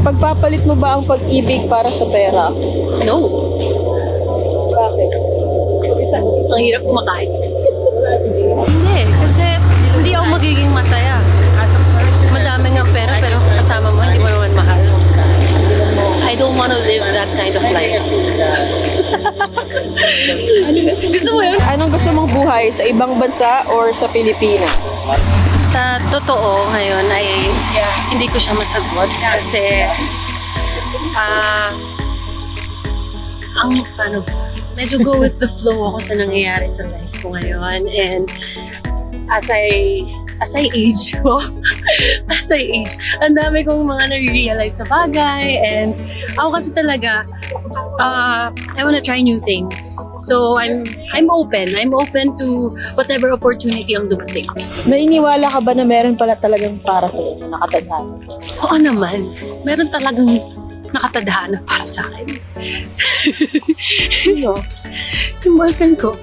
Pagpapalit mo ba ang pag-ibig para sa pera? No. Bakit? Ang hirap kumakain. Hindi, kasi hindi ako magiging masaya. Madami ng pera pero kasama mo, hindi mo naman mahal. I don't want to live that kind of life. Gusto mo yun? Anong gusto mong buhay? Sa ibang bansa or sa Pilipinas? Sa totoo ngayon ay hindi ko siya masagot kasi ang paano ba? Medyo go with the flow ako sa nangyayari sa life ko ngayon, and as I age, ang dami kong mga na-realize na bagay, and ako kasi talaga, I wanna try new things. So I'm open to whatever opportunity ang dumating. Naniniwala ka ba na meron pala talagang para sa inyo nakatadhana? Oo naman, meron talagang nakatadhana para sa akin. Sino? Yung boyfriend ko.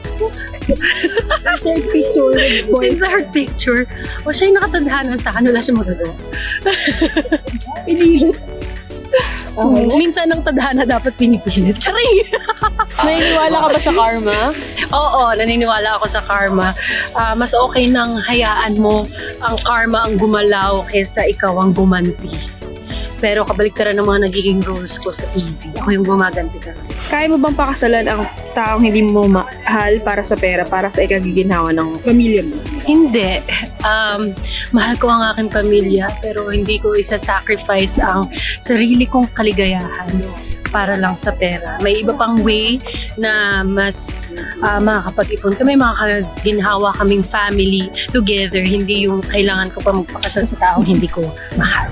Insert picture. It's our picture. O siya yung nakatadhana sa akin, wala siya magagawa. Pinilit. Minsan ang tadhana dapat pinipilit. Charing! Naniniwala ka ba sa karma? Oo, naniniwala ako sa karma. Mas okay nang hayaan mo ang karma ang gumalaw kaysa ikaw ang gumanti. Pero kabaliktaran ng mga nagiging roles ko sa TV. Ako yung gumaganti ka. Kaya mo bang pakasalan ang taong hindi mo mahal para sa pera, para sa ikagiginhawa ng pamilya mo? Hindi. Mahal ko ang aking pamilya, pero hindi ko isa-sacrifice ang sarili kong kaligayahan para lang sa pera. May iba pang way na mas makakapag-ipon kami, makakaginhawa kaming family together. Hindi yung kailangan ko pa magpakasal sa taong hindi ko mahal.